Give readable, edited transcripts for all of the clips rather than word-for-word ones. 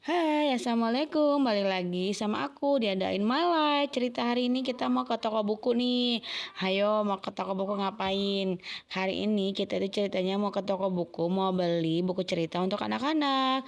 Hai, assalamualaikum. Balik lagi sama aku diadain My Life. Cerita hari ini kita mau ke toko buku nih. Hayo, mau ke toko buku ngapain? Hari ini kita itu ceritanya mau ke toko buku, mau beli buku cerita untuk anak-anak.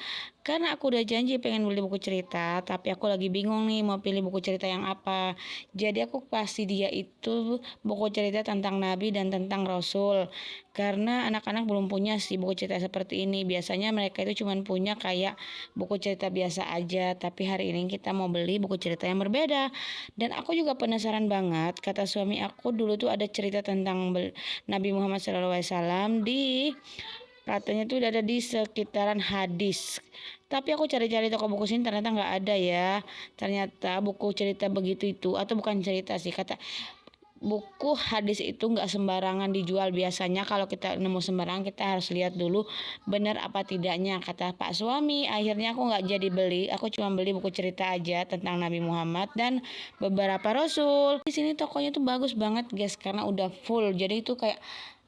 Karena aku udah janji pengen beli buku cerita, tapi aku lagi bingung nih mau pilih buku cerita yang apa. Jadi aku kasih dia itu buku cerita tentang Nabi dan tentang Rasul. Karena anak-anak belum punya sih buku cerita seperti ini. Biasanya mereka itu cuma punya kayak buku cerita biasa aja, tapi hari ini kita mau beli buku cerita yang berbeda. Dan aku juga penasaran banget, kata suami aku dulu tuh ada cerita tentang Nabi Muhammad SAW di katanya tuh udah ada di sekitaran hadis. Tapi aku cari-cari toko buku sini ternyata nggak ada ya. Ternyata buku cerita begitu itu atau bukan cerita sih kata buku hadis itu nggak sembarangan dijual. Biasanya kalau kita nemu sembarangan kita harus lihat dulu benar apa tidaknya, kata Pak suami. Akhirnya aku nggak jadi beli, aku cuma beli buku cerita aja tentang Nabi Muhammad dan beberapa rasul. Di sini tokonya tuh bagus banget guys karena udah full, jadi itu kayak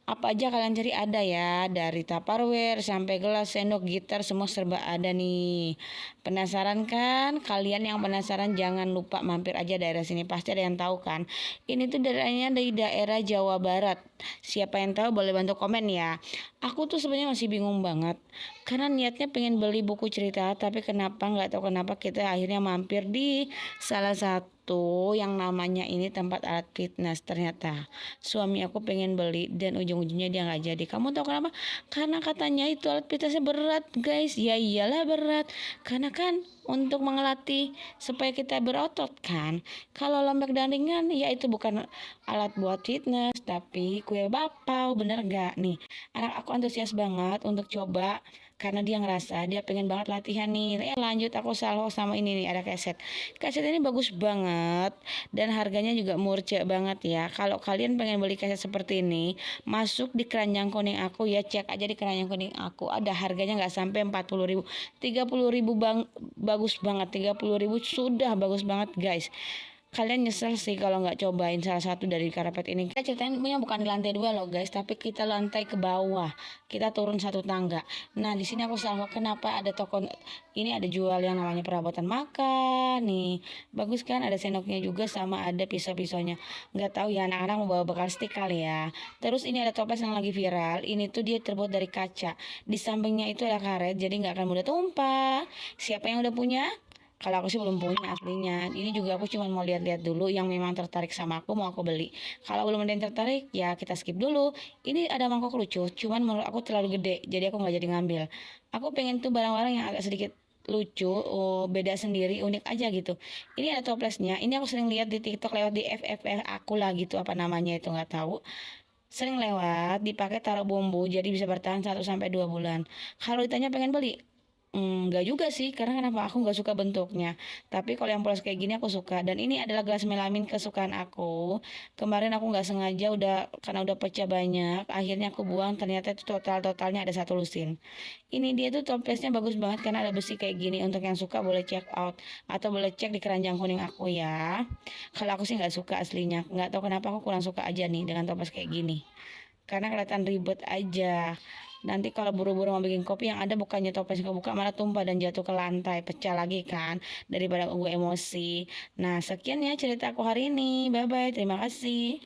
apa aja kalian cari ada ya, dari Tupperware sampai gelas, sendok, gitar, semua serba ada nih. Penasaran kan? Kalian yang penasaran jangan lupa mampir aja daerah sini, pasti ada yang tahu kan. Ini tuh daerahnya dari daerah Jawa Barat. Siapa yang tahu boleh bantu komen ya. Aku tuh sebenarnya masih bingung banget karena niatnya pengen beli buku cerita, tapi kenapa nggak tahu kenapa kita akhirnya mampir di salah satu yang namanya ini tempat alat fitness. Ternyata suami aku pengen beli dan ujung-ujungnya dia nggak jadi. Kamu tahu kenapa? Karena katanya itu alat fitnessnya berat guys. Ya iyalah berat, karena kan untuk mengelatih supaya kita berotot kan. Kalau lembek dan ringan ya itu bukan alat buat fitness tapi kue bapau, bener gak nih? Anak aku antusias banget untuk coba karena dia ngerasa dia pengen banget latihan nih. Lanjut aku salvo sama ini nih, ada kaset. Kaset ini bagus banget dan harganya juga murce banget ya. Kalau kalian pengen beli kaset seperti ini, masuk di keranjang kuning aku ya, cek aja di keranjang kuning aku. Ada harganya nggak sampai 40.000, 30.000 bang, bagus banget. 30.000 sudah bagus banget guys. Kalian nyesel sih kalau nggak cobain salah satu dari karpet ini. Kita ceritain punya bukan di lantai 2 loh guys, tapi kita lantai ke bawah. Kita turun satu tangga. Nah di sini aku selalu kenapa ada toko ini, ada jual yang namanya perabotan makan nih. Bagus kan, ada sendoknya juga sama ada pisau-pisaunya. Nggak tahu ya anak-anak mau bawa bekal stik kali ya. Terus ini ada toples yang lagi viral. Ini tuh dia terbuat dari kaca. Di sampingnya itu ada karet jadi nggak akan mudah tumpah. Siapa yang udah punya? Kalau aku sih belum punya aslinya. Ini juga aku cuma mau lihat-lihat dulu yang memang tertarik sama aku mau aku beli. Kalau belum ada yang tertarik ya kita skip dulu. Ini ada mangkok lucu, cuman menurut aku terlalu gede, jadi aku nggak jadi ngambil. Aku pengen tuh barang-barang yang agak sedikit lucu, oh, beda sendiri, unik aja gitu. Ini ada toplesnya. Ini aku sering lihat di TikTok lewat di FFF aku lah gitu apa namanya itu nggak tahu. Sering lewat dipakai taruh bumbu jadi bisa bertahan 1 sampai 2 bulan. Kalau ditanya pengen beli, enggak juga sih, karena kenapa aku nggak suka bentuknya. Tapi kalau yang polos kayak gini aku suka. Dan ini adalah gelas melamin kesukaan aku. Kemarin aku nggak sengaja karena udah pecah banyak. Akhirnya aku buang. Ternyata itu totalnya ada 1 lusin. Ini dia tuh toplesnya bagus banget karena ada besi kayak gini. Untuk yang suka boleh check out atau boleh cek di keranjang kuning aku ya. Kalau aku sih nggak suka aslinya. Nggak tahu kenapa aku kurang suka aja nih dengan toples kayak gini. Karena kelihatan ribet aja. Nanti kalau buru-buru mau bikin kopi yang ada bukannya toples kebuka malah tumpah dan jatuh ke lantai, pecah lagi kan daripada gue emosi. Nah, sekian ya cerita aku hari ini. Bye bye, terima kasih.